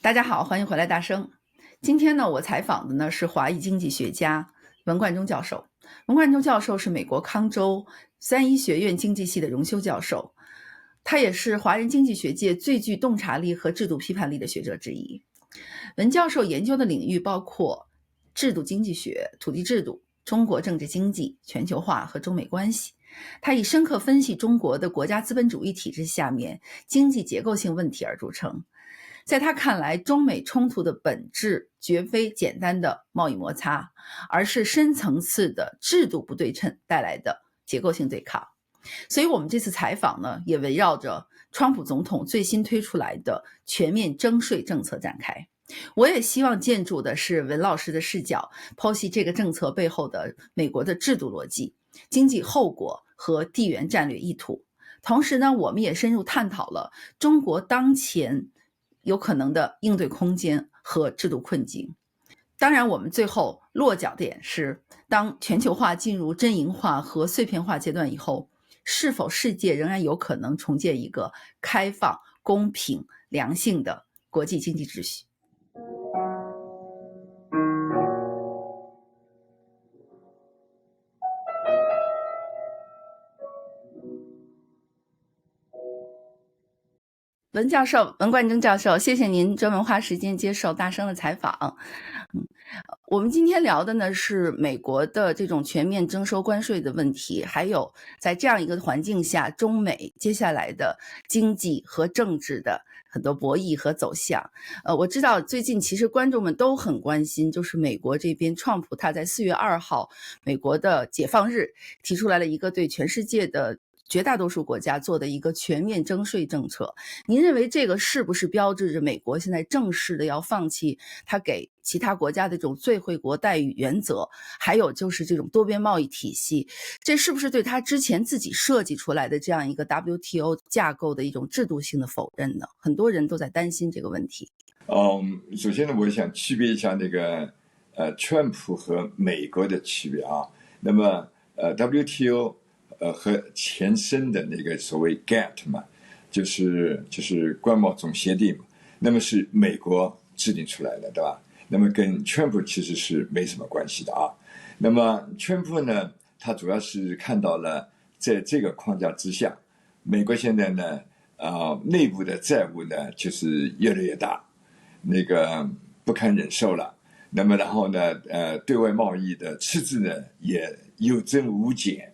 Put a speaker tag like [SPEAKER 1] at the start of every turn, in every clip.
[SPEAKER 1] 大家好，欢迎回来大生。今天呢，我采访的呢是华裔经济学家文冠中教授。文冠中教授是美国康州三一学院经济系的荣休教授，他也是华人经济学界最具洞察力和制度批判力的学者之一。文教授研究的领域包括制度经济学、土地制度、中国政治经济、全球化和中美关系。他以深刻分析中国的国家资本主义体制下面经济结构性问题而著称。在他看来，中美冲突的本质绝非简单的贸易摩擦，而是深层次的制度不对称带来的结构性对抗。所以我们这次采访呢，也围绕着川普总统最新推出来的全面征税政策展开。我也希望借助的是文老师的视角，剖析这个政策背后的美国的制度逻辑、经济后果和地缘战略意图。同时呢，我们也深入探讨了中国当前有可能的应对空间和制度困境。当然，我们最后落脚点是，当全球化进入阵营化和碎片化阶段以后，是否世界仍然有可能重建一个开放、公平、良性的国际经济秩序？文教授，文冠中教授，谢谢您专门花时间接受大生的采访。我们今天聊的呢是美国的这种全面征收关税的问题，还有在这样一个环境下，中美接下来的经济和政治的很多博弈和走向。我知道最近其实观众们都很关心，就是美国这边川普他在4月2号美国的解放日提出来了一个对全世界的绝大多数国家做的一个全面征税政策。您认为这个是不是标志着美国现在正式的要放弃它给其他国家的这种最惠国待遇原则，还有就是这种多边贸易体系，这是不是对他之前自己设计出来的这样一个 WTO 架构的一种制度性的否认呢？很多人都在担心这个问题。
[SPEAKER 2] 首先呢，我想区别一下那个川普和美国的区别啊。那么WTO和前身的那个所谓 GATT 嘛，就是关贸总协定嘛，那么是美国制定出来的，对吧？那么跟川普其实是没什么关系的啊。那么川普呢，他主要是看到了在这个框架之下，美国现在呢，内部的债务呢就是越来越大，那个不堪忍受了。那么然后呢，对外贸易的赤字呢也有增无减。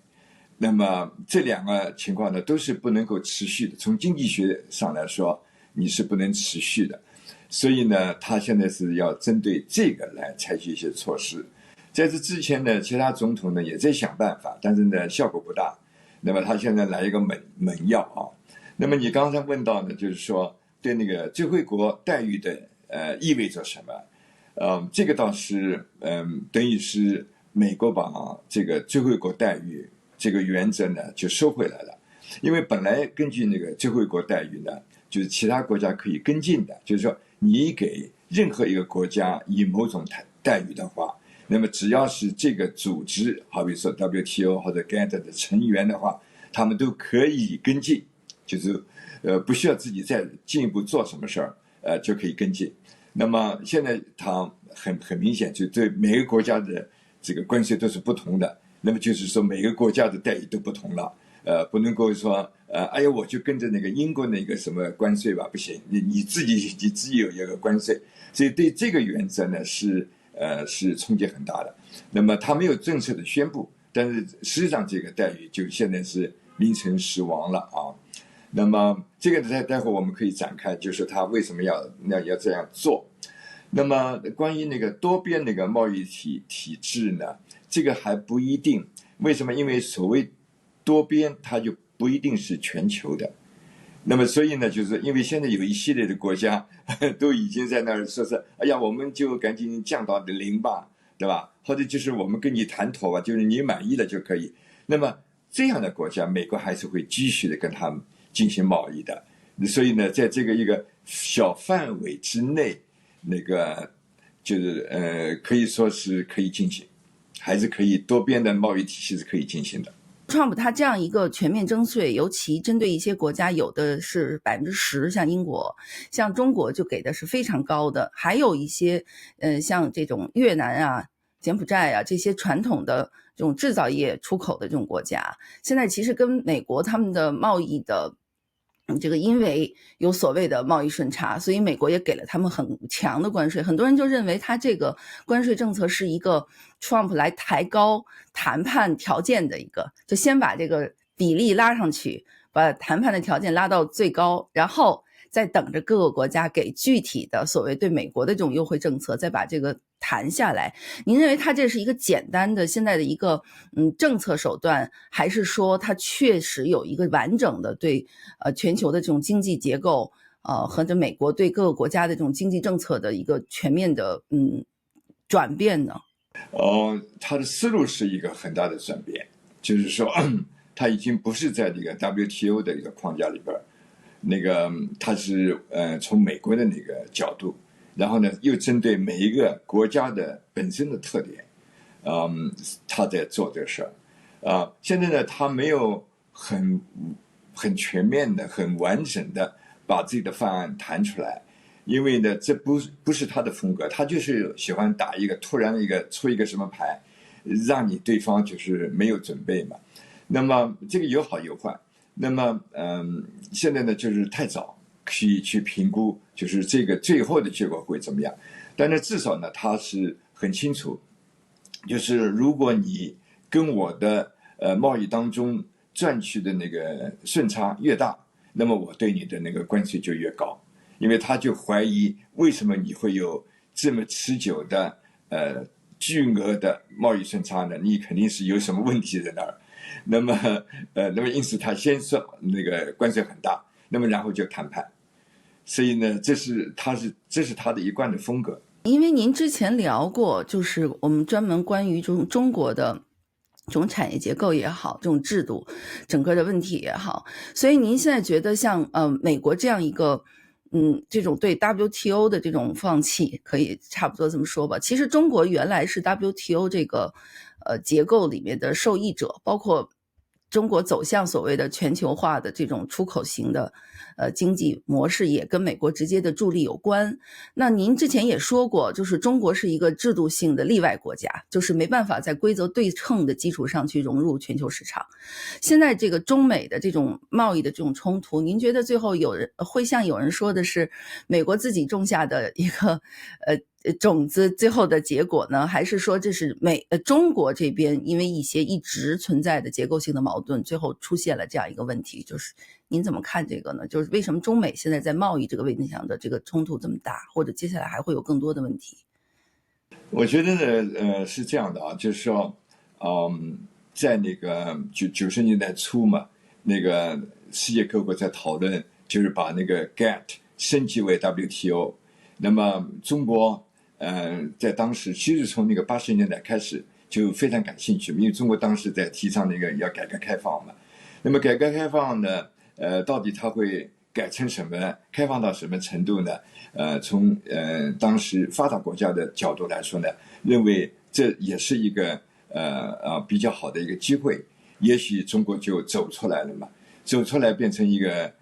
[SPEAKER 2] 那么这两个情况呢，都是不能够持续的。从经济学上来说，你是不能持续的。所以呢，他现在是要针对这个来采取一些措施。在这之前呢，其他总统呢也在想办法，但是呢效果不大。那么他现在来一个猛药啊。那么你刚才问到呢，就是说对那个最惠国待遇的意味着什么？这个倒是等于是美国把这个最惠国待遇这个原则呢就收回来了。因为本来根据那个最惠国待遇呢，就是其他国家可以跟进的，就是说你给任何一个国家以某种待遇的话，那么只要是这个组织，好比说 WTO 或者 GATT 的成员的话，他们都可以跟进，就是不需要自己再进一步做什么事儿，就可以跟进。那么现在它很明显，就对每个国家的这个关税都是不同的，那么就是说每个国家的待遇都不同了。不能够说哎呀，我就跟着那个英国那个什么关税吧，不行，你自己有一个关税，所以对这个原则呢是冲击很大的。那么他没有正式的宣布，但是实际上这个待遇就现在是名存实亡了啊。那么这个待会我们可以展开，就是他为什么要这样做。那么关于那个多边那个贸易体制呢，这个还不一定。为什么？因为所谓多边它就不一定是全球的。那么所以呢，就是因为现在有一系列的国家都已经在那儿说是，哎呀，我们就赶紧降到0吧，对吧？或者就是我们跟你谈妥吧，就是你满意了就可以。那么这样的国家，美国还是会继续的跟他们进行贸易的。所以呢，在这个一个小范围之内，那个就是可以说是可以进行，还是可以多边的贸易体系是可以进行的。
[SPEAKER 1] Trump 他这样一个全面征税，尤其针对一些国家，有的是10%，像英国，像中国就给的是非常高的，还有一些像这种越南啊、柬埔寨啊这些传统的这种制造业出口的这种国家，现在其实跟美国他们的贸易的这个因为有所谓的贸易顺差，所以美国也给了他们很强的关税。很多人就认为他这个关税政策是一个 Trump 来抬高谈判条件的一个，就先把这个比例拉上去，把谈判的条件拉到最高，然后再等着各个国家给具体的所谓对美国的这种优惠政策，再把这个谈下来。您认为它这是一个简单的现在的一个政策手段，还是说它确实有一个完整的对全球的这种经济结构和这美国对各个国家的这种经济政策的一个全面的转变呢？
[SPEAKER 2] 他的思路是一个很大的转变，就是说他已经不是在这个 WTO 的一个框架里边，他是从美国的那个角度，然后呢又针对每一个国家的本身的特点，他在做这个事儿。现在呢他没有很全面的、很完整的把自己的方案谈出来，因为呢这不是他的风格，他就是喜欢打一个突然出一个什么牌，让你对方就是没有准备嘛。那么这个有好有坏。那么现在呢就是太早去评估就是这个最后的结果会怎么样，但是至少呢他是很清楚，就是如果你跟我的贸易当中赚取的那个顺差越大，那么我对你的那个关税就越高，因为他就怀疑为什么你会有这么持久的巨额的贸易顺差呢？你肯定是有什么问题在那儿。那么因此他先说那个关税很大，那么然后就谈判。所以呢，这是他的一贯的风格。
[SPEAKER 1] 因为您之前聊过，就是我们专门关于这种中国的这种产业结构也好，这种制度整个的问题也好，所以您现在觉得像美国这样一个这种对 WTO 的这种放弃，可以差不多这么说吧。其实中国原来是 WTO 这个结构里面的受益者，包括中国走向所谓的全球化的这种出口型的经济模式，也跟美国直接的助力有关。那您之前也说过，就是中国是一个制度性的例外国家，就是没办法在规则对称的基础上去融入全球市场。现在这个中美的这种贸易的这种冲突，您觉得最后会像有人说的是美国自己种下的一个种子最后的结果呢？还是说这是中国这边因为一些一直存在的结构性的矛盾，最后出现了这样一个问题？就是您怎么看这个呢？就是为什么中美现在在贸易这个问题上的这个冲突这么大，或者接下来还会有更多的问题？
[SPEAKER 2] 我觉得呢，是这样的啊，就是说，在那个90年代初嘛，那个世界各国在讨论，就是把那个 GATT 升级为 WTO。那么中国在当时其实从那个80年代开始就非常感兴趣，因为中国当时在提倡那个要改革开放嘛。那么改革开放呢，到底它会改成什么，开放到什么程度呢？从当时发达国家的角度来说呢，认为这也是一个比较好的一个机会，也许中国就走出来了嘛，走出来变成一个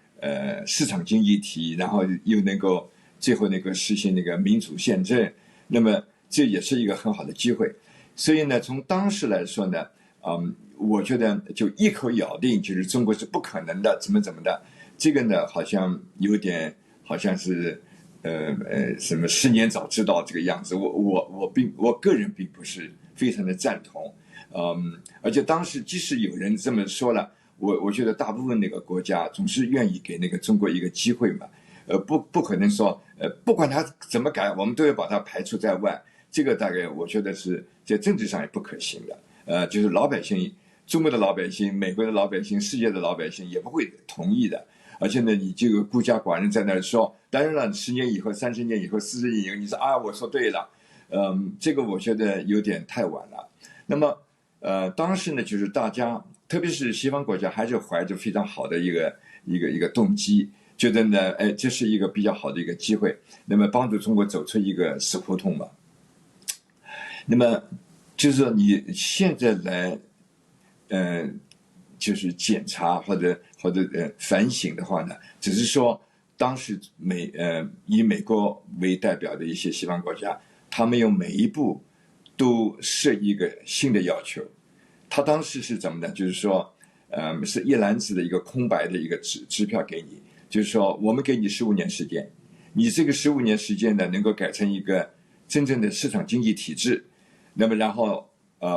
[SPEAKER 2] 市场经济体，然后又能够最后能够实行那个民主宪政，那么这也是一个很好的机会。所以呢，从当时来说呢，我觉得就一口咬定就是中国是不可能的，怎么的，这个呢好像有点好像是什么10年早知道这个样子。我个人并不是非常的赞同，而且当时即使有人这么说了，我觉得大部分那个国家总是愿意给那个中国一个机会嘛，不可能说不管他怎么改，我们都要把它排除在外。这个大概我觉得是在政治上也不可行的，就是老百姓，中国的老百姓、美国的老百姓、世界的老百姓也不会同意的。而且呢，你这个孤家寡人在那儿说，当然了，10年以后、30年以后、40年以后，你说啊，我说对了，这个我觉得有点太晚了。那么，当时呢，就是大家，特别是西方国家，还是怀着非常好的一个动机，觉得呢，这是一个比较好的一个机会，那么帮助中国走出一个死胡同嘛。那么就是说你现在来就是检查或者反省的话呢，只是说当时以美国为代表的一些西方国家，他们用每一步都设一个新的要求。他当时是怎么呢？就是说，是一篮子的一个空白的一个支票给你，就是说我们给你15年时间，你这个15年时间呢，能够改成一个真正的市场经济体制，那么然后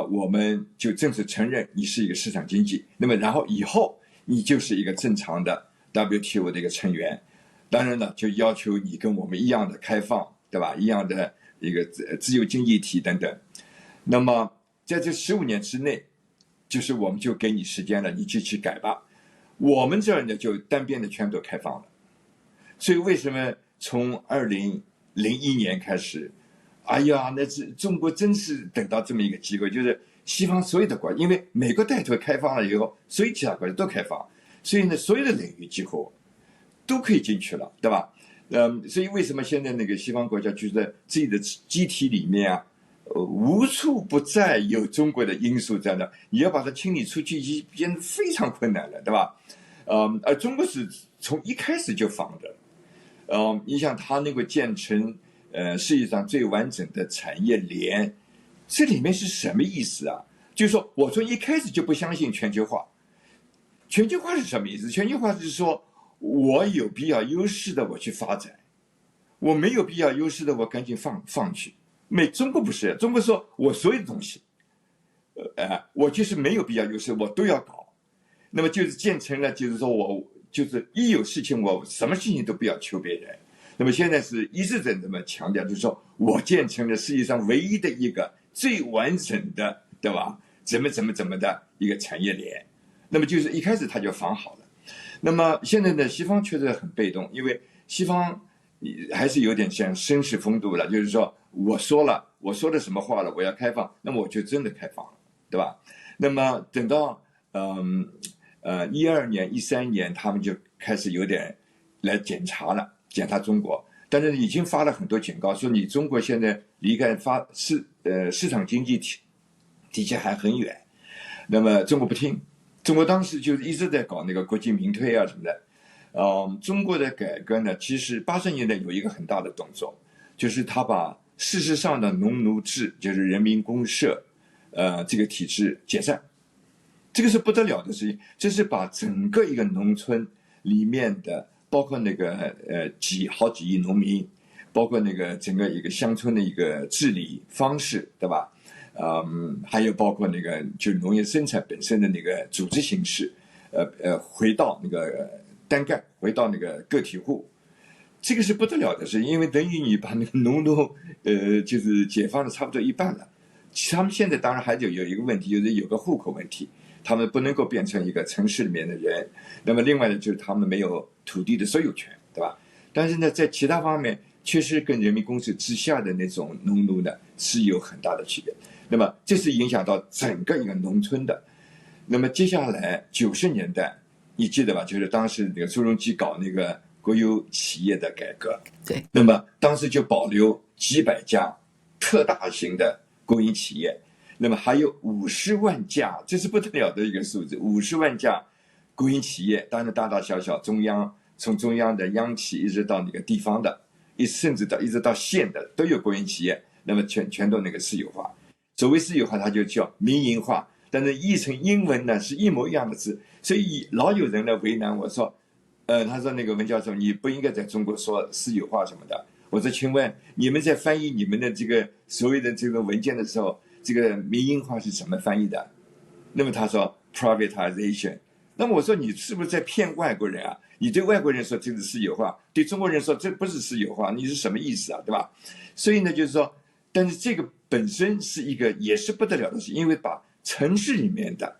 [SPEAKER 2] 我们就正式承认你是一个市场经济，那么然后以后你就是一个正常的 WTO 的一个成员，当然了，就要求你跟我们一样的开放，对吧？一样的一个自由经济体等等。那么在这15年之内，就是我们就给你时间了，你就去改吧。我们这儿呢就单边的全都开放了。所以为什么从2001年开始，哎呀，那中国真是等到这么一个机会，就是西方所有的国家，因为美国带头开放了以后，所以其他国家都开放，所以呢，所有的领域几乎都可以进去了，对吧？所以为什么现在那个西方国家就在自己的机体里面啊，无处不在有中国的因素在那，你要把它清理出去，已经变得非常困难了，对吧？而中国是从一开始就防的。你想它能够建成世界上最完整的产业链，这里面是什么意思啊？就是说我从一开始就不相信全球化。全球化是什么意思？全球化就是说我有必要优势的我去发展，我没有必要优势的我赶紧放弃。中国不是，中国说我所有的东西，我就是没有必要优势我都要搞，那么就是建成了，就是说我就是一有事情我什么事情都不要求别人。那么现在是一直在这么强调，就是说我建成了世界上唯一的一个最完整的，对吧？怎么的一个产业链。那么就是一开始他就防好了。那么现在呢，西方确实很被动，因为西方还是有点像绅士风度了，就是说我说的什么话了，我要开放，那么我就真的开放了，对吧？那么等到12年、13年，他们就开始有点来检查中国，但是已经发了很多警告，说你中国现在离开市场经济体系还很远。那么中国不听，中国当时就一直在搞那个国进民退啊什么的。中国的改革呢，其实80年代有一个很大的动作，就是他把事实上的农奴制，就是人民公社，这个体制解散。这个是不得了的事情，这是把整个一个农村里面的，包括那个好几亿农民，包括那个整个一个乡村的一个治理方式，对吧？还有包括那个就是农业生产本身的那个组织形式，回到那个单干，回到那个个体户，这个是不得了的事，因为等于你把那个农奴就是解放的差不多一半了。他们现在当然还有一个问题，就是有个户口问题，他们不能够变成一个城市里面的人。那么另外呢，就是他们没有土地的所有权，对吧？但是呢，在其他方面，确实跟人民公社之下的那种农奴呢是有很大的区别。那么这是影响到整个一个农村的。那么接下来90年代，你记得吧？就是当时那个朱镕基搞那个国有企业的改革，
[SPEAKER 1] 对。
[SPEAKER 2] 那么当时就保留几百家特大型的国营企业，那么还有50万家，这是不得了的一个数字，50万家国营企业，当然大大小小，从中央的央企一直到那个地方的，甚至一直到县的都有国营企业，那么全都那个私有化。所谓私有化，它就叫民营化，但是译成英文呢是一模一样的字，所以老有人来为难我说，他说那个文教授，你不应该在中国说私有化什么的。我说，请问你们在翻译你们的这个所谓的这个文件的时候，这个民营化是怎么翻译的？那么他说 privatization。那么我说，你是不是在骗外国人啊？你对外国人说这是私有化，对中国人说这不是私有化，你是什么意思啊？对吧？所以呢，就是说，但是这个本身是一个也是不得了的事，因为把城市里面的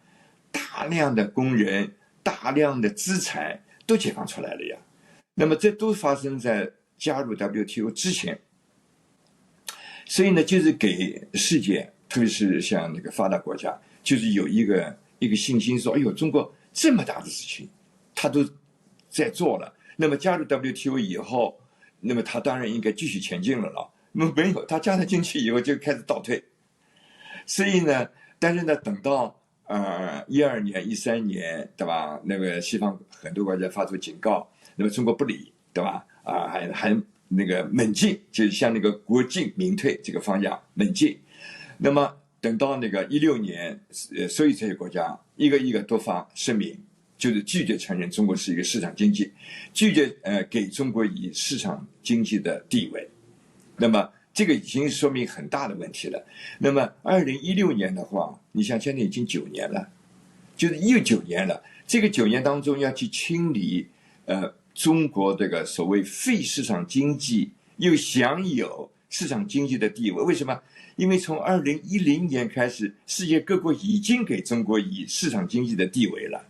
[SPEAKER 2] 大量的工人、大量的资产都解放出来了呀。那么这都发生在加入 WTO 之前，所以呢，就是给世界，特别是像那个发达国家，就是有一个信心说，哎呦，中国这么大的事情，他都在做了。那么加入 WTO 以后，那么他当然应该继续前进了了。那么没有，他加了进去以后就开始倒退。所以呢，但是呢，等到12年、13年，对吧？那个西方很多国家发出警告，那么中国不理，对吧？还那个猛进，就向那个国进民退这个方向猛进。那么等到那个16年，所以这些国家一个一个都发声明，就是拒绝承认中国是一个市场经济，拒绝给中国以市场经济的地位。那么这个已经说明很大的问题了。那么2016年的话，你像现在已经9年了，就是又9年了。这个9年当中要去清理中国这个所谓非市场经济又享有市场经济的地位。为什么？因为从2010年开始，世界各国已经给中国以市场经济的地位了，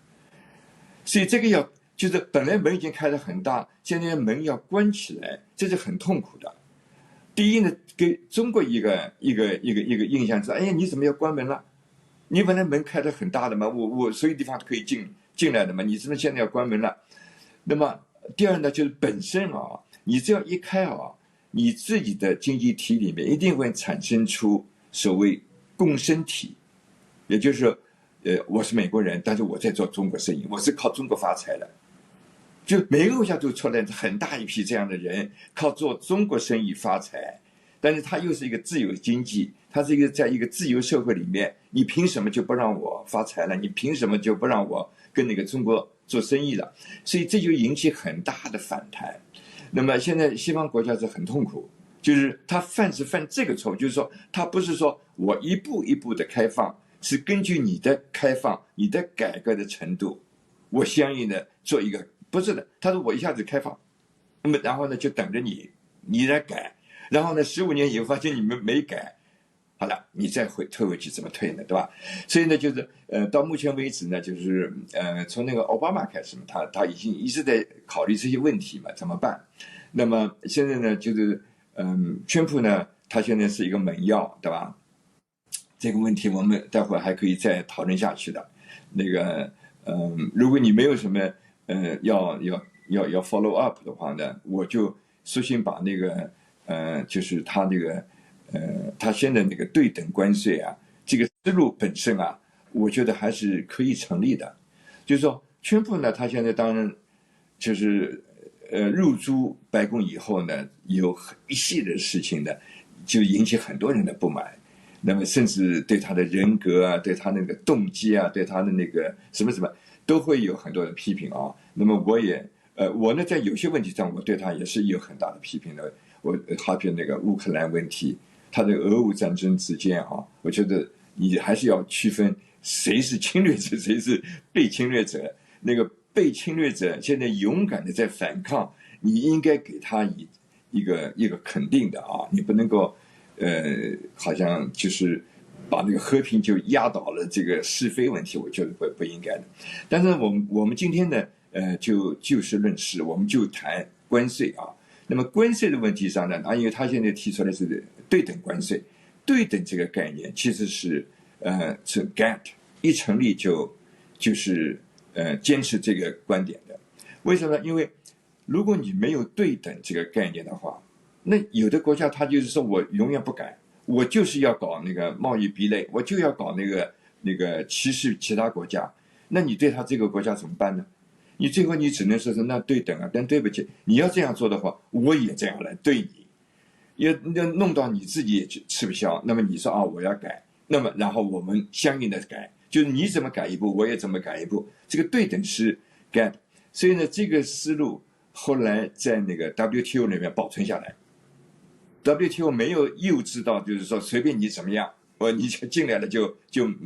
[SPEAKER 2] 所以这个就是本来门已经开得很大，现在门要关起来，这是很痛苦的。第一呢，给中国一个印象是，哎呀，你怎么要关门了？你本来门开得很大的嘛，我所有地方都可以进来的嘛，你怎么现在要关门了？那么第二呢，就是本身你只要一开你自己的经济体里面一定会产生出所谓共生体，也就是说，我是美国人，但是我在做中国生意，我是靠中国发财的。就每个国家都出来很大一批这样的人，靠做中国生意发财，但是他又是一个自由经济，他是在一个自由社会里面，你凭什么就不让我发财了？你凭什么就不让我跟那个中国做生意了？所以这就引起很大的反弹。那么现在西方国家是很痛苦，就是他犯这个错误，就是说他不是说我一步一步的开放，是根据你的开放、你的改革的程度，我相应的做一个。不是的，他说我一下子开放，那么然后呢就等着你来改，然后呢15年以后发现你们没改，好了，你再退回去怎么退呢？对吧？所以呢就是到目前为止呢，就是从那个奥巴马开始嘛，他已经一直在考虑这些问题嘛，怎么办？那么现在呢就是川普呢，他现在是一个猛药，对吧？这个问题我们待会儿还可以再讨论下去的。那个如果你没有什么要 follow up 的话呢，我就索性把那个就是他那个他现在那个对等关税啊，这个思路本身啊，我觉得还是可以成立的。就是说，川普呢，他现在当然就是入驻白宫以后呢，有一系列的事情呢，就引起很多人的不满。那么甚至对他的人格啊，对他那个动机啊，对他的那个什么都会有很多的批评啊。那么我呢在有些问题上我对他也是有很大的批评的。我好比那个乌克兰问题，他的俄乌战争之间我觉得你还是要区分谁是侵略者，谁是被侵略者。那个被侵略者现在勇敢的在反抗，你应该给他一个肯定的你不能够好像就是把那个和平就压倒了这个是非问题，我觉得不应该的。但是我们今天呢，就事论事，我们就谈关税那么关税的问题上呢，因为他现在提出来是对等关税，对等这个概念其实是GATT 一成立就是坚持这个观点的。为什么呢？因为如果你没有对等这个概念的话，那有的国家他就是说我永远不改，我就是要搞那个贸易壁垒，我就要搞那个歧视其他国家，那你对他这个国家怎么办呢？你最后你只能说是那对等但对不起，你要这样做的话，我也这样来对你，要弄到你自己也吃不消。那么你说我要改，那么然后我们相应的改，就是你怎么改一步，我也怎么改一步，这个对等是GATT。所以呢，这个思路后来在那个 WTO 里面保存下来。WTO 没有幼稚到就是说随便你怎么样，你进来了就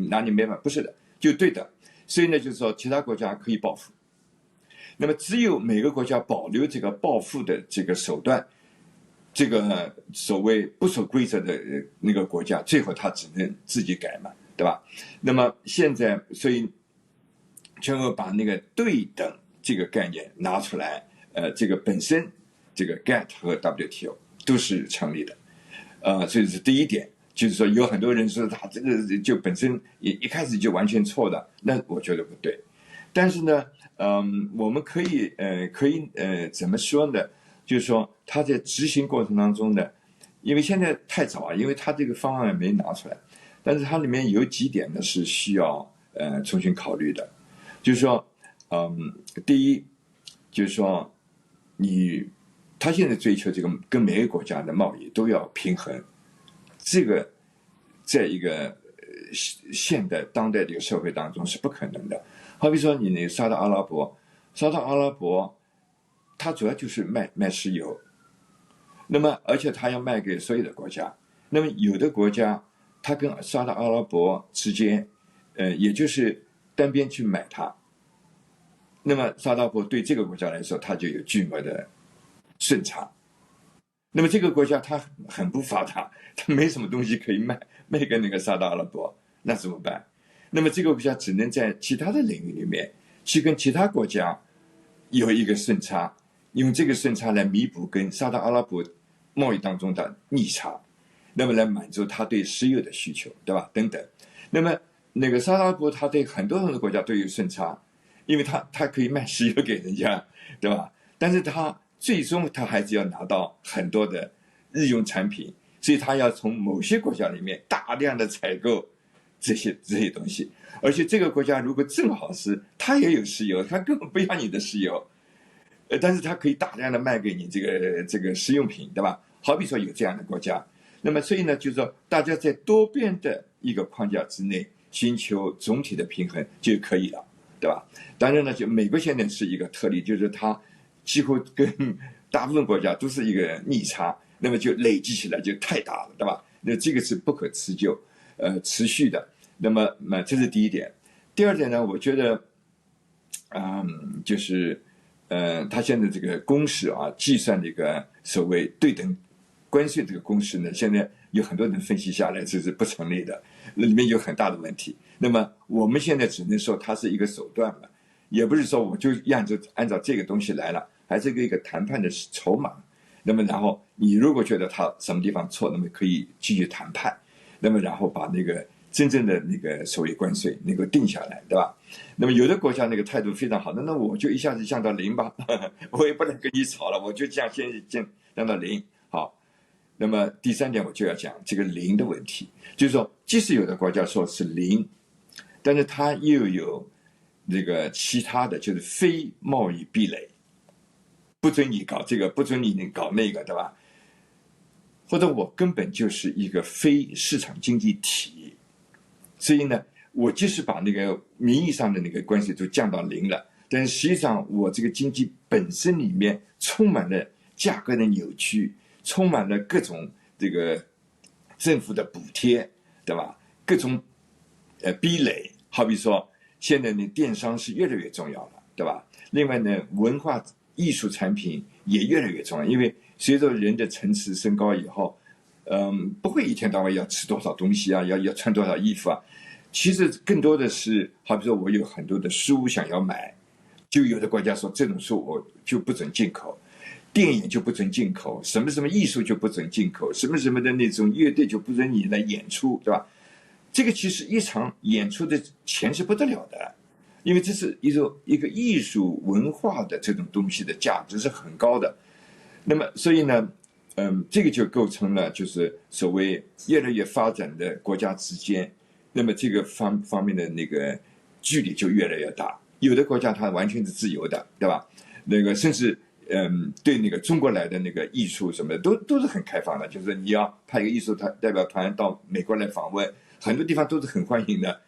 [SPEAKER 2] 拿你没办法，不是的，就对的。所以呢，就是说其他国家可以报复，那么只有每个国家保留这个报复的这个手段，这个所谓不守规则的那个国家，最后他只能自己改嘛，对吧？那么现在，所以全部把那个对等这个概念拿出来，这个本身这个 GATT 和 WTO 都是成立的，所以是第一点。就是说，有很多人说他这个就本身一开始就完全错的，那我觉得不对。但是呢，我们可以怎么说呢？就是说他在执行过程当中呢，因为现在太早因为他这个方案没拿出来，但是它里面有几点呢是需要重新考虑的，就是说，第一就是说他现在追求这个跟每个国家的贸易都要平衡，这个在一个现代当代这个社会当中是不可能的。好比说你那沙特阿拉伯，它主要就是卖石油，那么而且它要卖给所有的国家，那么有的国家它跟沙特阿拉伯之间，也就是单边去买它，那么沙特阿拉伯对这个国家来说，它就有巨额的顺差。那么这个国家它很不发达，它没什么东西可以卖给那个沙特阿拉伯，那怎么办？那么这个国家只能在其他的领域里面去跟其他国家有一个顺差，用这个顺差来弥补跟沙特阿拉伯贸易当中的逆差，那么来满足他对石油的需求，对吧？等等。那么那个沙特阿拉伯，他对很多的国家都有顺差，因为他可以卖石油给人家，对吧？但是他最终他还是要拿到很多的日用产品，所以他要从某些国家里面大量的采购这些东西，而且这个国家如果正好是他也有石油，他根本不要你的石油，但是他可以大量的卖给你这个食用品，对吧？好比说有这样的国家，那么所以呢，就是说大家在多边的一个框架之内寻求总体的平衡就可以了，对吧？当然呢，就美国现在是一个特例，就是它几乎跟大部分国家都是一个逆差，那么就累积起来就太大了，对吧？那这个是不可持续的。那么这是第一点。第二点呢，我觉得，就是他现在这个公式啊，计算这个所谓对等关税这个公式呢，现在有很多人分析下来这是不成立的，里面有很大的问题。那么我们现在只能说它是一个手段嘛，也不是说我就按照这个东西来了，还是一个谈判的筹码。那么然后你如果觉得他什么地方错，那么可以继续谈判，那么然后把那个真正的那个所谓关税能够定下来，对吧？那么有的国家那个态度非常好，那我就一下子降到0吧，我也不能跟你吵了，我就先降到0。好，那么第三点我就要讲这个0的问题，就是说即使有的国家说是0，但是它又有这个其他的就是非贸易壁垒，不准你搞这个，不准你搞那个，对吧？或者我根本就是一个非市场经济体，所以呢，我即使把那个名义上的那个关税都降到0了，但是实际上我这个经济本身里面充满了价格的扭曲，充满了各种这个政府的补贴，对吧？各种壁垒，好比说现在呢电商是越来越重要了，对吧？另外呢，文化艺术产品也越来越重要，因为随着人的层次升高以后，不会一天到晚要吃多少东西啊，要穿多少衣服啊。其实更多的是，好比说我有很多的书想要买，就有的国家说这种书我就不准进口，电影就不准进口，什么什么艺术就不准进口，什么什么的那种乐队就不准你来演出，对吧？这个其实一场演出的钱是不得了的，因为这是一个艺术文化的这种东西的价值是很高的。那么所以呢，这个就构成了就是所谓越来越发展的国家之间，那么这个方面的那个距离就越来越大。有的国家它完全是自由的，对吧？那个甚至对那个中国来的那个艺术什么的都是很开放的，就是你要派一个艺术代表团到美国来访问，很多地方都是很欢迎的。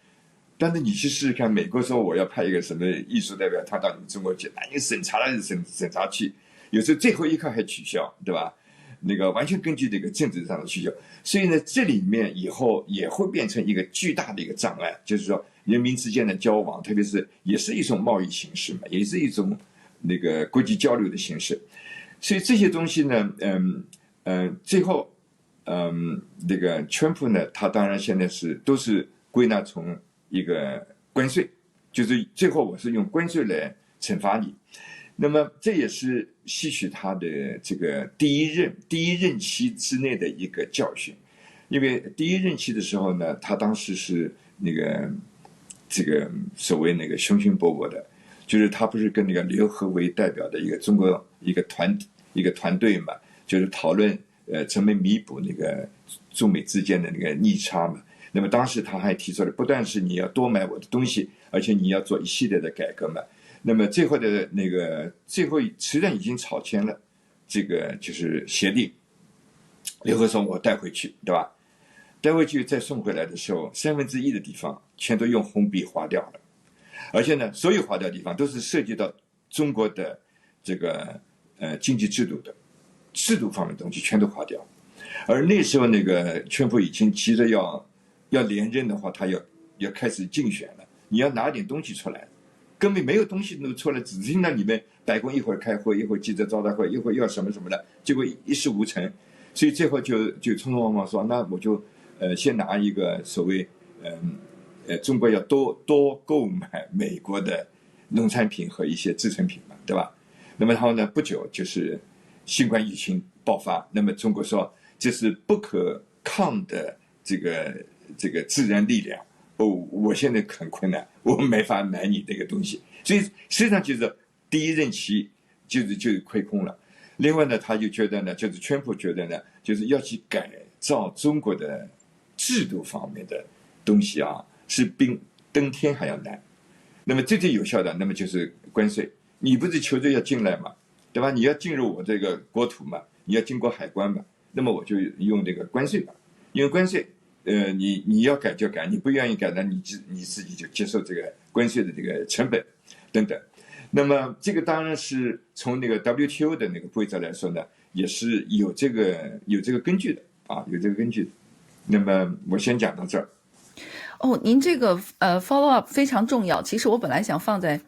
[SPEAKER 2] 但是你去试试看，美国说我要派一个什么艺术代表团到你们中国去，那你审查了审查去，有时候最后一刻还取消，对吧？那个完全根据这个政治上的需求，所以呢，这里面以后也会变成一个巨大的一个障碍，就是说人民之间的交往，特别是也是一种贸易形式嘛，也是一种那个国际交流的形式。所以这些东西呢，最后，那个川普呢，他当然现在都是归纳从一个关税，就是最后我是用关税来惩罚你。那么这也是吸取他的这个第一任期之内的一个教训，因为第一任期的时候呢，他当时是那个这个所谓那个雄心勃勃的，就是他不是跟那个刘和为代表的一个中国一个团队嘛，就是讨论怎么弥补那个中美之间的那个逆差嘛。那么当时他还提出了，不但是你要多买我的东西，而且你要做一系列的改革嘛。那么最后的那个最后实际上已经草签了这个就是协定，刘和说我带回去，对吧？带回去再送回来的时候，1/3的地方全都用红笔划掉了，而且呢，所有划掉的地方都是涉及到中国的这个经济制度方面的东西全都划掉。而那时候那个川普已经急着要连任的话，他要开始竞选了，你要拿点东西出来，根本没有东西能出来，只听到里面白宫一会儿开会，一会儿记者招待会，一会儿要什么什么的，结果一事无成，所以最后就匆匆忙忙说，那我就先拿一个所谓中国要多购买美国的农产品和一些制成品嘛，对吧？那么然后呢，不久就是新冠疫情爆发，那么中国说这是不可抗的这个自然力量。我现在很困难，我没法买你这个东西，所以实际上就是第一任期就是亏空了。另外呢，他就觉得呢，就是川普觉得呢，就是要去改造中国的制度方面的东西啊，是比登天还要难。那么最有效的，那么就是关税。你不是求着要进来嘛，对吧？你要进入我这个国土嘛，你要经过海关嘛，那么我就用这个关税吧，因为关税。你要改就改，你不愿意改呢，你自己就接受这个关税的这个成本等等。那么这个当然是从那个 WTO 的那个规则来说呢，也是有这个根据的啊，有这个根据的。那么我先讲到这儿。
[SPEAKER 1] 您这个follow up 非常重要。其实我本来想放在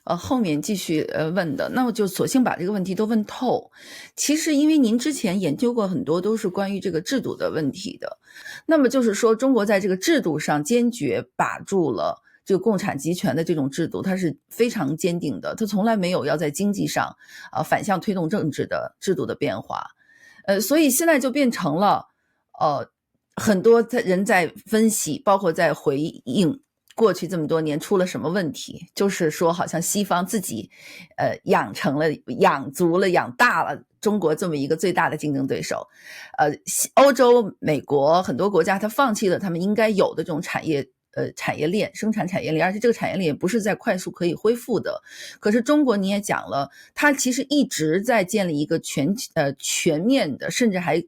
[SPEAKER 1] 后面继续问的，那我就索性把这个问题都问透。其实因为您之前研究过很多都是关于这个制度的问题的，那么就是说中国在这个制度上坚决把住了这个共产集权的这种制度，它是非常坚定的，它从来没有要在经济上反向推动政治的制度的变化。所以现在就变成了很多人在分析，包括在回应过去这么多年出了什么问题，就是说好像西方自己养足了养大了中国这么一个最大的竞争对手。欧洲美国很多国家它放弃了他们应该有的这种产业链，生产产业链，而且这个产业链也不是在快速可以恢复的。可是中国你也讲了，它其实一直在建立一个全面的，甚至还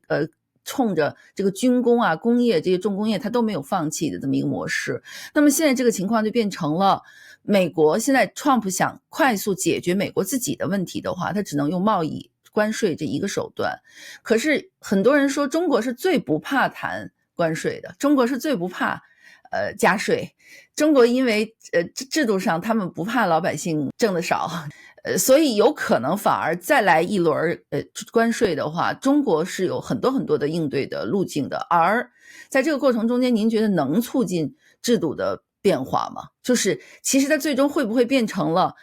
[SPEAKER 1] 冲着这个军工啊、工业这些重工业，它都没有放弃的这么一个模式。那么现在这个情况就变成了，美国现在 Trump 想快速解决美国自己的问题的话，他只能用贸易关税这一个手段。可是很多人说中国是最不怕谈关税的，中国是最不怕加税。中国因为制度上他们不怕老百姓挣得少，所以有可能反而再来一轮关税的话，中国是有很多很多的应对的路径的。而在这个过程中间，您觉得能促进制度的变化吗？就是其实它最终会不会变成了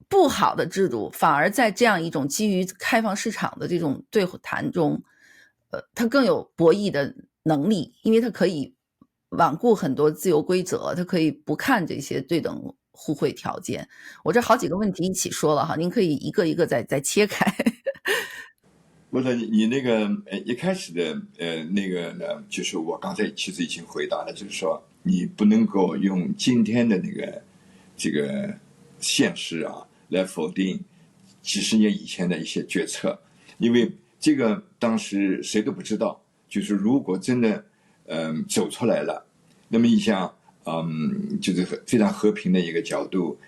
[SPEAKER 1] 不好的制度，反而在这样一种基于开放市场的这种对谈中，它更有博弈的能力，因为它可以罔顾很多自由规则，它可以不看这些对等互惠条件。我这好几个问题一起说了哈，您可以一个一个再切开。
[SPEAKER 2] 不是你那个一开始的那个呢，就是我刚才其实已经回答了，就是说你不能够用今天的这个现实啊来否定几十年以前的一些决策，因为这个当时谁都不知道，就是如果真的走出来了，那么你想就是非常和平的一个角度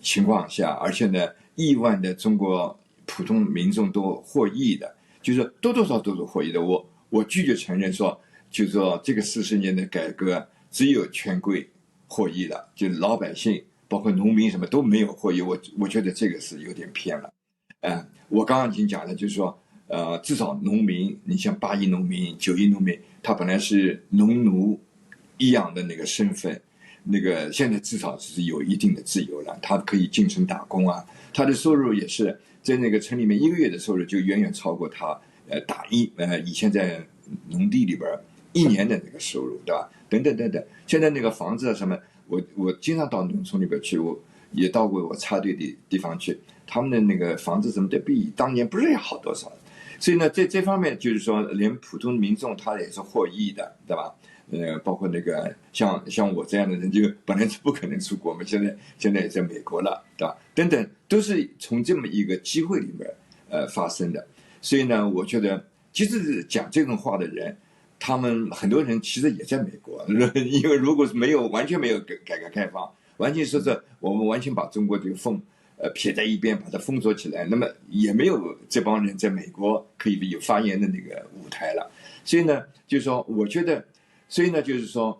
[SPEAKER 2] 情况下，而且呢亿万的中国普通民众都获益的，就是多多少少都是获益的。我拒绝承认说，就是说这个40年的改革只有权贵获益了，就老百姓包括农民什么都没有获益。我觉得这个是有点偏了。我刚刚已经讲了，就是说至少农民，你像8亿农民、9亿农民，他本来是农奴一样的那个身份，那个现在至少是有一定的自由了，他可以进城打工啊，他的收入也是在那个城里面1个月的收入就远远超过他以前在农地里边1年的那个收入，对吧？等等等等。现在那个房子啊什么，我经常到农村里边去，我也到过我插队的地方去，他们的那个房子什么的比当年不是要好多少。所以呢，在这方面就是说，连普通民众他也是获益的，对吧？包括那个像我这样的人，就本来是不可能出国嘛，现在也在美国了，对吧？等等，都是从这么一个机会里面发生的。所以呢，我觉得其实讲这种话的人，他们很多人其实也在美国，因为如果是完全没有改革开放，完全说是我们完全把中国这个撇在一边，把它封锁起来，那么也没有这帮人在美国可以有发言的那个舞台了。所以呢，就是说，我觉得，所以呢，就是说，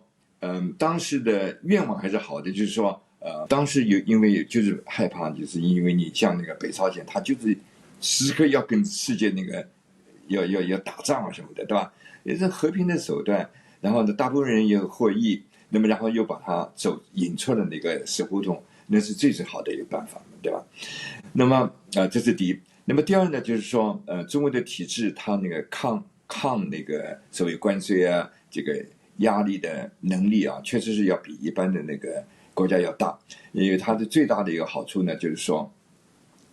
[SPEAKER 2] 当时的愿望还是好的，就是说，当时因为就是害怕，就是因为你像那个北朝鲜，他就是时刻要跟世界那个要打仗啊什么的，对吧？也是和平的手段，然后呢，大部分人也获益，那么然后又把他引出了那个死胡同，那是最好的一个办法，对吧？那么这是第一。那么第二呢，就是说，中国的体制它那个抗那个所谓关税啊，这个压力的能力啊，确实是要比一般的那个国家要大。因为它的最大的一个好处呢，就是说，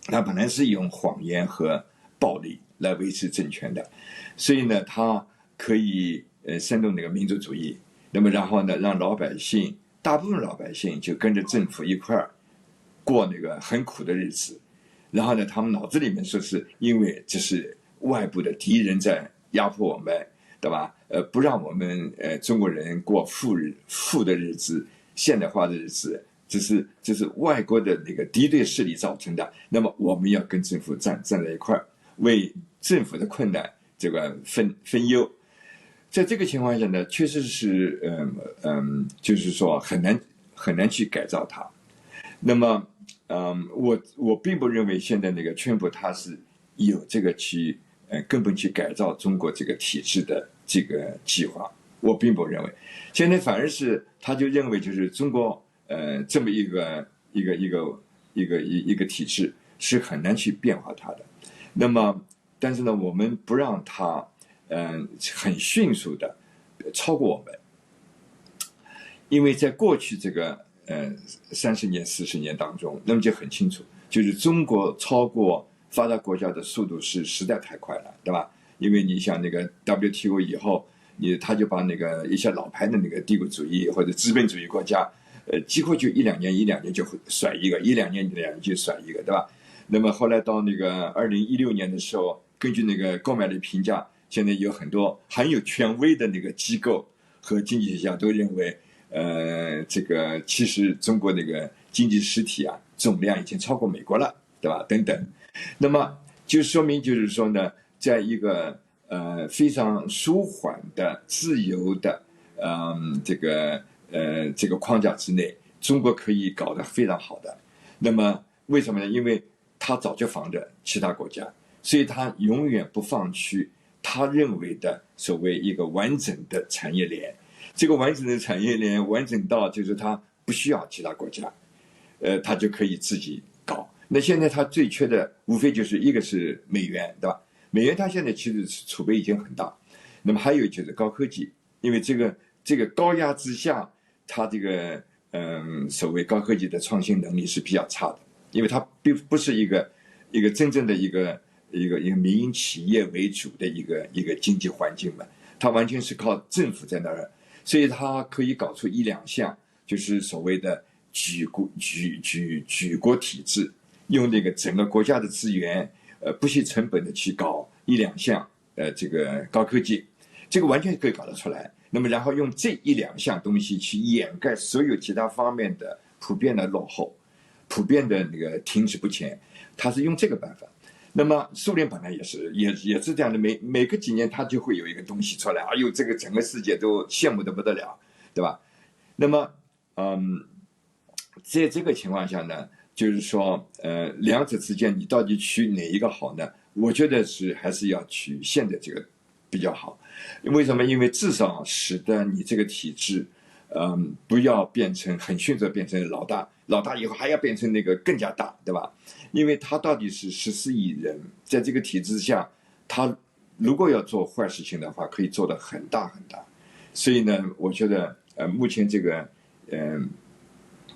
[SPEAKER 2] 它本来是用谎言和暴力来维持政权的，所以呢，它可以煽动那个民族主义，那么然后呢，让大部分老百姓就跟着政府一块儿过那个很苦的日子，然后呢，他们脑子里面说是因为这是外部的敌人在压迫我们，对吧？不让我们中国人过富的日子、现代化的日子，这是外国的那个敌对势力造成的。那么我们要跟政府站在一块儿，为政府的困难这个分忧。在这个情况下呢，确实是就是说很难去改造它。那么我并不认为现在那个川普他是有这个去根本去改造中国这个体制的这个计划，我并不认为。现在反而是他就认为就是中国这么一个体制是很难去变化它的。那么但是呢，我们不让它很迅速的超过我们，因为在过去这个30年40年当中，那么就很清楚，就是中国超过发达国家的速度是实在太快了，对吧？因为你想那个 WTO 以后，他就把那个一些老牌的那个帝国主义或者资本主义国家，几乎就一两年就甩一个，一两年就甩一个，对吧？那么后来到那个2016年的时候，根据那个购买力评价，现在有很多很有权威的那个机构和经济学家都认为，这个其实中国那个经济实体啊，总量已经超过美国了，对吧？等等，那么就说明就是说呢，在一个非常舒缓的、自由的这个框架之内，中国可以搞得非常好的。那么为什么呢？因为他早就防着其他国家，所以他永远不放弃他认为的所谓一个完整的产业链。这个完整的产业链完整到就是他不需要其他国家，他就可以自己搞。那现在他最缺的无非就是一个是美元，对吧？美元它现在其实储备已经很大，那么还有就是高科技，因为这个高压之下，它这个所谓高科技的创新能力是比较差的，因为它并不是一个真正的一个民营企业为主的一个经济环境嘛，它完全是靠政府在那儿，所以它可以搞出一两项，就是所谓的举国体制，用那个整个国家的资源，不惜成本的去搞一两项这个高科技，这个完全可以搞得出来。那么然后用这一两项东西去掩盖所有其他方面的普遍的落后，普遍的那个停滞不前，他是用这个办法。那么苏联本来也是这样的，每隔几年他就会有一个东西出来，哎呦，这个整个世界都羡慕的不得了，对吧？那么在这个情况下呢，就是说两者之间你到底取哪一个好呢？我觉得还是要取现在这个比较好。为什么？因为至少使得你这个体制不要变成很迅速变成老大以后还要变成那个更加大，对吧？因为他到底是14亿人，在这个体制下，他如果要做坏事情的话，可以做得很大很大。所以呢，我觉得目前这个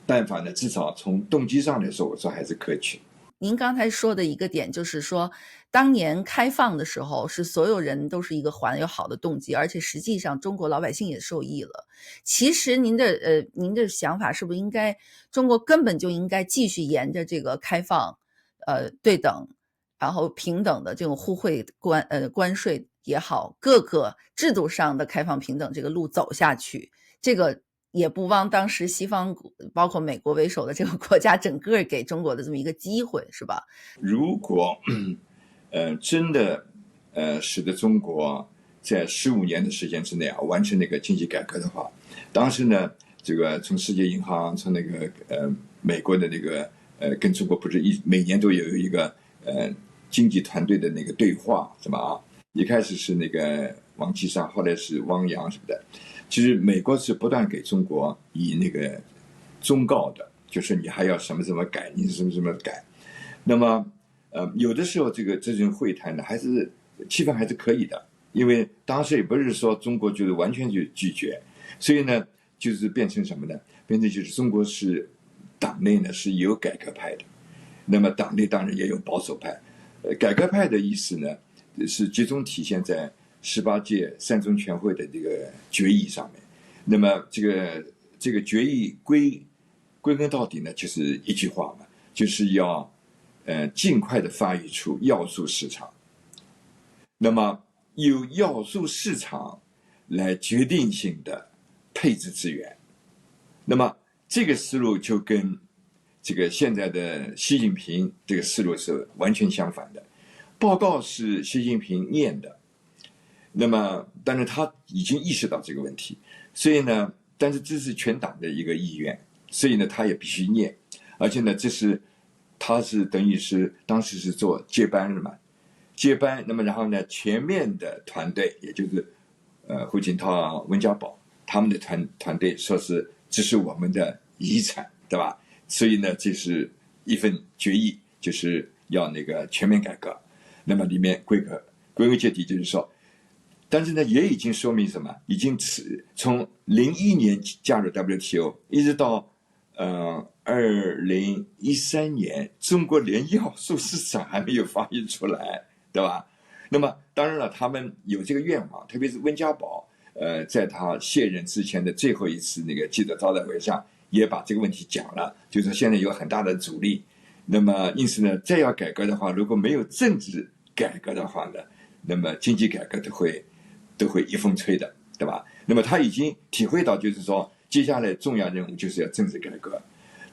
[SPEAKER 2] 办法呢，至少从动机上来说，我说还是可取。
[SPEAKER 1] 您刚才说的一个点就是说，当年开放的时候是所有人都是一个怀有好的动机，而且实际上中国老百姓也受益了。其实您的想法是不是应该中国根本就应该继续沿着这个开放、对等，然后平等的这种互惠关税也好，各个制度上的开放平等这个路走下去，这个也不枉当时西方包括美国为首的这个国家整个给中国的这么一个机会，是吧？
[SPEAKER 2] 如果真的使得中国在15年的时间之内完成那个经济改革的话，当时呢，这个从世界银行，从那个美国的那个跟中国不是每年都有一个经济团队的那个对话，是吧？一开始是那个王岐山，后来是汪洋什么的。其实美国是不断给中国以那个忠告的，就是你还要什么什么改，你什么什么改。那么有的时候这种会谈呢，还是气氛还是可以的，因为当时也不是说中国就是完全就拒绝，所以呢，就是变成什么呢？变成就是中国是党内呢是有改革派的，那么党内当然也有保守派。改革派的意思呢，是集中体现在18届三中全会的这个决议上面。那么这个决议归根到底呢，就是一句话嘛，就是要尽快的发育出要素市场。那么由要素市场来决定性的配置资源。那么这个思路就跟这个现在的习近平这个思路是完全相反的。报告是习近平念的，那么但是他已经意识到这个问题，所以呢，但是这是全党的一个意愿，所以呢他也必须念，而且呢他是等于是当时是做接班了嘛，接班，那么然后呢前面的团队也就是胡锦涛、温家宝他们的团队说是这是我们的遗产，对吧？所以呢这是一份决议，就是要那个全面改革。那么里面归根结底就是说，但是呢也已经说明什么，已经从01年加入 WTO 一直到2013年，中国连要素市场还没有发育出来，对吧？那么当然了，他们有这个愿望，特别是温家宝在他卸任之前的最后一次那个记者招待会上也把这个问题讲了，就是说现在有很大的阻力。那么因此呢，再要改革的话，如果没有政治改革的话呢，那么经济改革都会一风吹的，对吧？那么他已经体会到，就是说接下来重要任务就是要政治改革，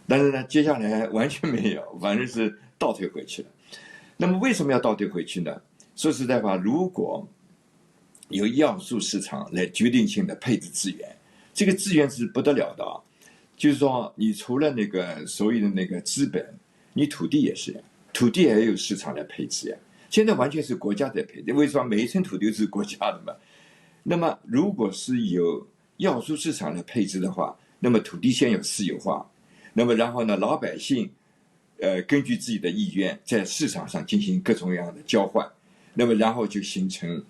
[SPEAKER 2] 但是呢，接下来完全没有，反正是倒退回去了。那么为什么要倒退回去呢？说实在话，如果有要素市场来决定性的配置资源，这个资源是不得了的啊！就是说，你除了那个所谓的那个资本，你土地也是呀，土地也有市场来配置呀。现在完全是国家在配置，为什么每一寸土地都是国家的嘛？那么如果是有要素市场来配置的话，那么土地先有私有化，那么然后呢，老百姓根据自己的意愿在市场上进行各种各样的交换，那么然后就形成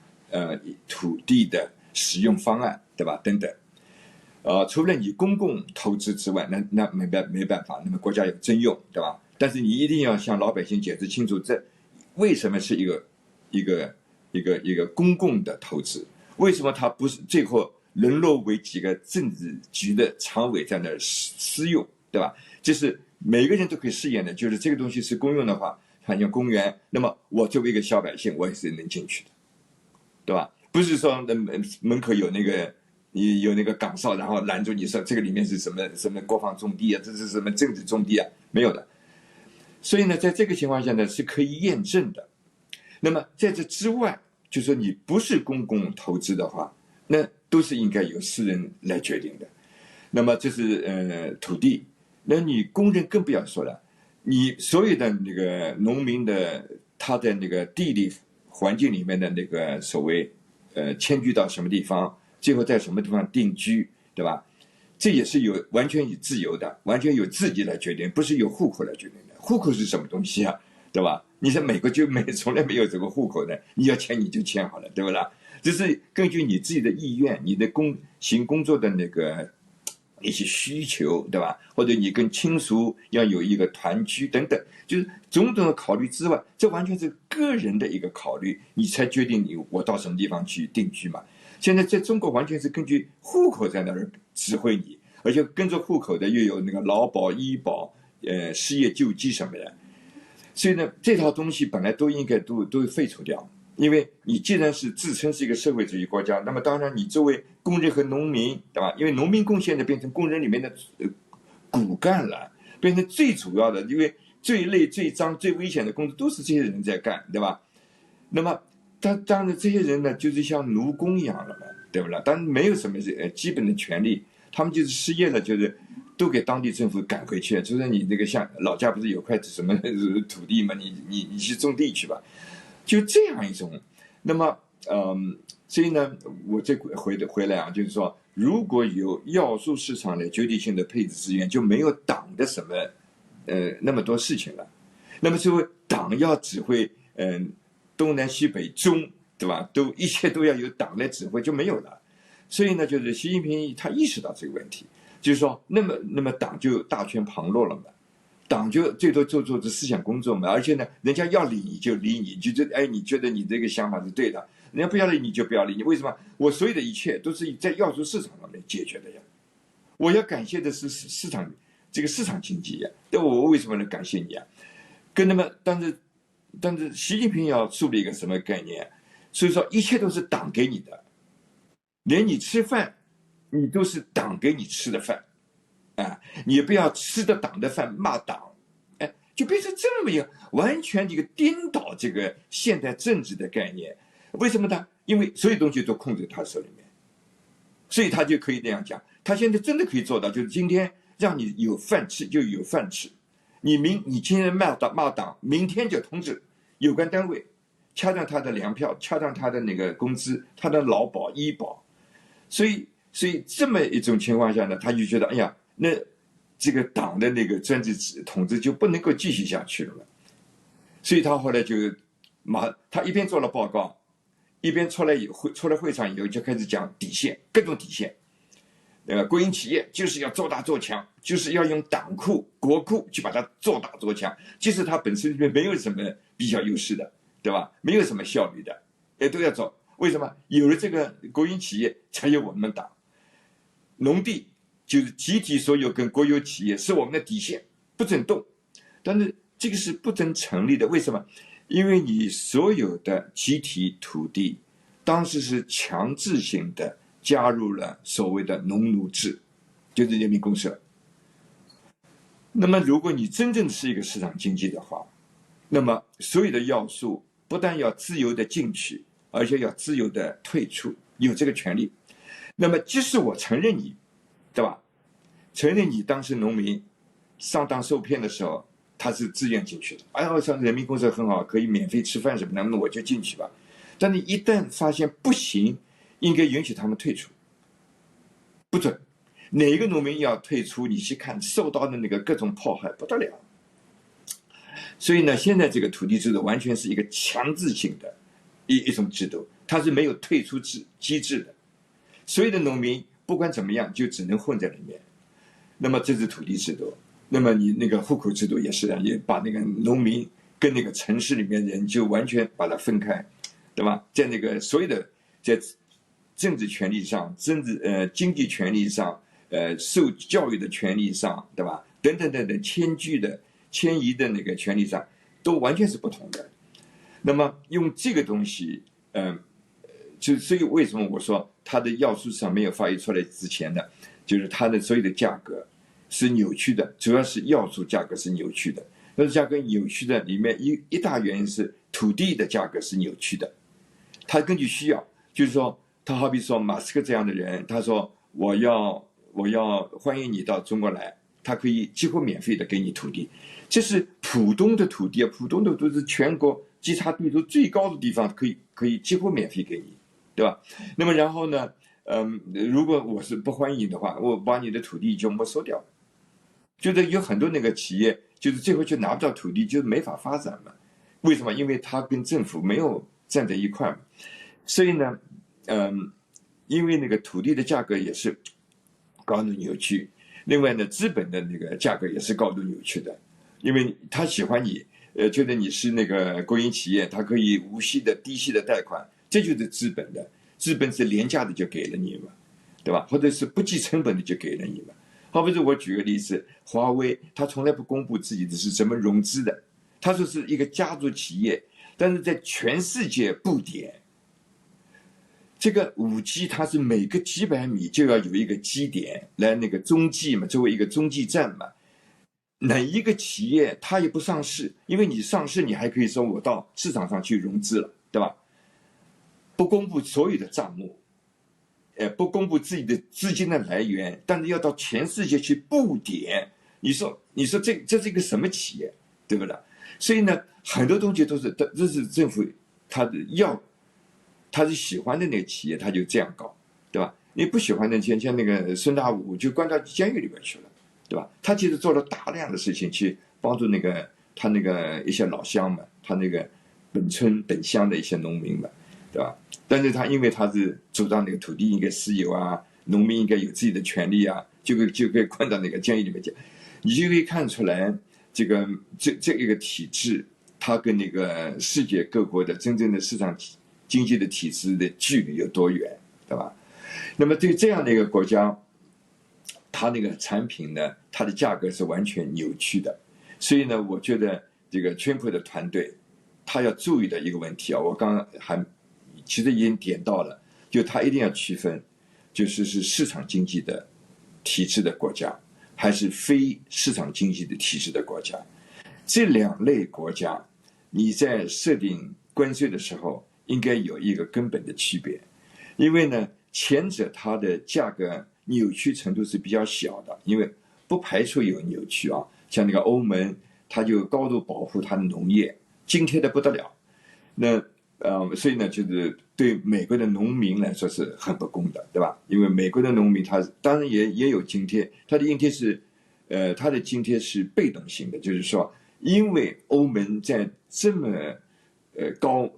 [SPEAKER 2] 土地的使用方案，对吧？等等。除了你公共投资之外，那没办法，那么国家有征用，对吧？但是你一定要向老百姓解释清楚，这为什么是一个公共的投资？为什么它不是最后沦落为几个政治局的常委在那私用，对吧？就是每个人都可以试验的，就是这个东西是公用的话，它像公园，那么我作为一个小百姓，我也是能进去的，对吧？不是说门口有那个岗哨，然后拦住你说这个里面是什么国防重地啊，这是什么政治重地啊？没有的。所以呢，在这个情况下呢，是可以验证的。那么在这之外，就说你不是公共投资的话，那都是应该由私人来决定的。那么这是土地，那你工人更不要说了，你所有的那个农民的他的那个地理环境里面的那个所谓迁居到什么地方，最后在什么地方定居，对吧？这也是完全有自由的，完全由自己来决定，不是由户口来决定的。户口是什么东西啊？对吧？你在美国就从来没有这个户口的，你要迁你就迁好了，对不啦？这是根据你自己的意愿，你的行工作的那个一些需求，对吧？或者你跟亲属要有一个团聚等等，就是种种的考虑之外，这完全是个人的一个考虑，你才决定我到什么地方去定居嘛。现在在中国完全是根据户口在那儿指挥你，而且跟着户口的又有那个劳保、医保、失业救济什么的，所以呢，这套东西本来都应该都废除掉。因为你既然是自称是一个社会主义国家，那么当然你作为工人和农民，对吧？因为农民工现在变成工人里面的骨干了，变成最主要的，因为最累、最脏、最危险的工作都是这些人在干，对吧？那么当然这些人呢，就是像奴工一样了嘛，对不啦？当然没有什么基本的权利，他们就是失业了，就是都给当地政府赶回去，就是你那个像老家不是有块什么土地嘛，你去种地去吧。就这样一种，那么，所以呢，我这回来啊，就是说，如果有要素市场的决定性的配置资源，就没有党的什么，那么多事情了。那么作为党要指挥，东南西北中，对吧？一切都要由党来指挥，就没有了。所以呢，就是习近平他意识到这个问题，就是说，那么党就大权旁落了嘛。党就最多做这思想工作嘛，而且呢，人家要理你就理你，你觉得你这个想法是对的，人家不要理你就不要理你。为什么？我所有的一切都是在要素市场上面解决的呀。我要感谢的是市场这个市场经济呀。那我为什么能感谢你啊？但是习近平要树立一个什么概念？所以说一切都是党给你的，连你吃饭，你都是党给你吃的饭。你不要吃的党的饭骂党，就变成这么一个完全一个颠倒这个现代政治的概念。为什么呢？因为所有东西都控制他手里面，所以他就可以那样讲。他现在真的可以做到，就是今天让你有饭吃就有饭吃，你今天骂党，明天就通知有关单位掐断他的粮票，掐断他的那个工资，他的劳保、医保。所以这么一种情况下呢，他就觉得，哎呀。那这个党的那个专制统治就不能够继续下去了，所以他后来就他一边做了报告，一边出来会场以后就开始讲底线，各种底线。国营企业就是要做大做强，就是要用党库、国库去把它做大做强，即使它本身里面没有什么比较优势的，对吧？没有什么效率的，都要做。为什么？有了这个国营企业，才有我们党。农地就是集体所有跟国有企业是我们的底线，不准动。但是这个是不能成立的，为什么？因为你所有的集体土地当时是强制性的加入了所谓的农奴制，就是人民公社。那么如果你真正是一个市场经济的话，那么所有的要素不但要自由的进去，而且要自由的退出，有这个权利。那么即使我承认你，对吧？承认你当时农民上当受骗的时候，他是自愿进去的。哎呀，我想人民公社很好，可以免费吃饭什么的，那我就进去吧。但你一旦发现不行，应该允许他们退出，不准哪个农民要退出，你去看受到的那个各种迫害不得了。所以呢，现在这个土地制度完全是一个强制性的一种制度，它是没有退出机制的。所有的农民不管怎么样，就只能混在里面。那么这是土地制度，那么你那个户口制度也是啊，也把那个农民跟那个城市里面人就完全把它分开，对吧？在那个所有的在政治权利上、经济权利上、受教育的权利上，对吧？等等等等，迁移的那个权利上，都完全是不同的。那么用这个东西，所以为什么我说它的要素上没有发育出来之前呢？就是它的所有的价格是扭曲的，主要是要素价格是扭曲的。那价格扭曲的里面一大原因是土地的价格是扭曲的。他根据需要，就是说，他好比说马斯克这样的人，他说我要欢迎你到中国来，他可以几乎免费的给你土地。这是浦东的土地啊，浦东的都是全国基差地都最高的地方，可以几乎免费给你，对吧？那么然后呢？如果我是不欢迎的话，我把你的土地就没收掉。就是有很多那个企业，就是最后就拿不到土地，就没法发展嘛。为什么？因为他跟政府没有站在一块嘛。所以呢，因为那个土地的价格也是高度扭曲。另外呢，资本的那个价格也是高度扭曲的，因为他喜欢你，觉得你是那个国营企业，他可以无息的、低息的贷款，这就是资本的。资本是廉价的就给了你嘛，对吧？或者是不计成本的就给了你嘛。好比说，我举个例子，华为他从来不公布自己的是怎么融资的，他说是一个家族企业，但是在全世界布点。这个5G 它是每个几百米就要有一个基点来那个中继嘛，作为一个中继站嘛。哪一个企业它也不上市，因为你上市你还可以说我到市场上去融资了，对吧？不公布所有的账目，不公布自己的资金的来源，但是要到全世界去布点，你说这是一个什么企业，对不对？所以呢，很多东西都是这是政府他是喜欢的那个企业，他就这样搞，对吧？你不喜欢的，像那个孙大武就关到监狱里边去了，对吧？他其实做了大量的事情去帮助他那个一些老乡们，他那个本村本乡的一些农民们，对吧？但是因为他是主张那个土地应该私有啊，农民应该有自己的权利啊，就可以关到那个监狱里面去，你就可以看出来这一个体制，它跟那个世界各国的真正的市场经济的体制的距离有多远，对吧？那么对这样的一个国家，它那个产品呢，它的价格是完全扭曲的。所以呢，我觉得这个川普的团队，他要注意的一个问题啊，我刚刚其实已经点到了，就他一定要区分，就是市场经济的体制的国家，还是非市场经济的体制的国家。这2类国家，你在设定关税的时候，应该有一个根本的区别。因为呢，前者它的价格扭曲程度是比较小的，因为不排除有扭曲啊。像那个欧盟，它就高度保护它的农业，津贴的不得了。那所以呢，就是对美国的农民来说是很不公的，对吧？因为美国的农民他当然也有津贴，他的津贴是被动性的，就是说，因为欧盟在这么高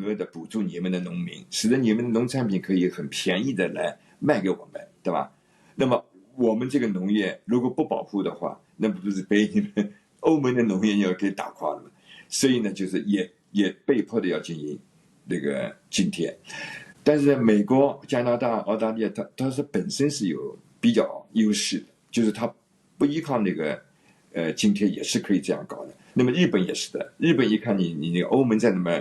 [SPEAKER 2] 额的补助你们的农民，使得你们的农产品可以很便宜的来卖给我们，对吧？那么我们这个农业如果不保护的话，那不是被你们欧盟的农业要给打垮了吗？所以呢，就是也被迫的要进行那个津贴。但是美国、加拿大、澳大利亚，它是本身是有比较优势的，就是它不依靠那个津贴也是可以这样搞的。那么日本也是的，日本一看你那个欧盟在那么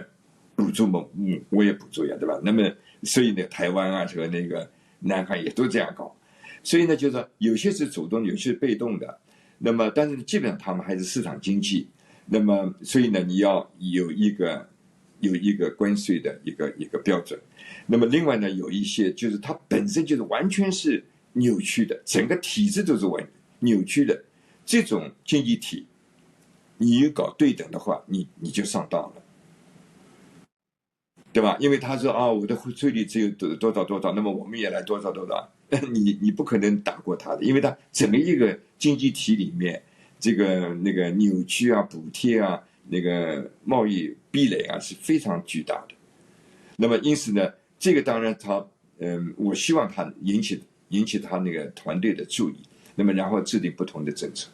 [SPEAKER 2] 补助嘛，我也补助呀，对吧？那么所以呢，台湾啊和那个南海也都这样搞。所以呢，就是说有些是主动，有些是被动的。那么但是基本上他们还是市场经济。那么所以呢，你要有一个关税的一个标准。那么另外呢，有一些就是它本身就是完全是扭曲的，整个体制都是扭曲的。这种经济体，你搞对等的话，你就上当了，对吧？因为他说啊，我的税率只有多少多少，那么我们也来多少多少，你不可能打过他的，因为他整个一个经济体里面，这个那个扭曲啊、补贴啊、那个贸易壁垒啊是非常巨大的。那么因此呢，这个当然我希望他引起他那个团队的注意，那么然后制定不同的政策。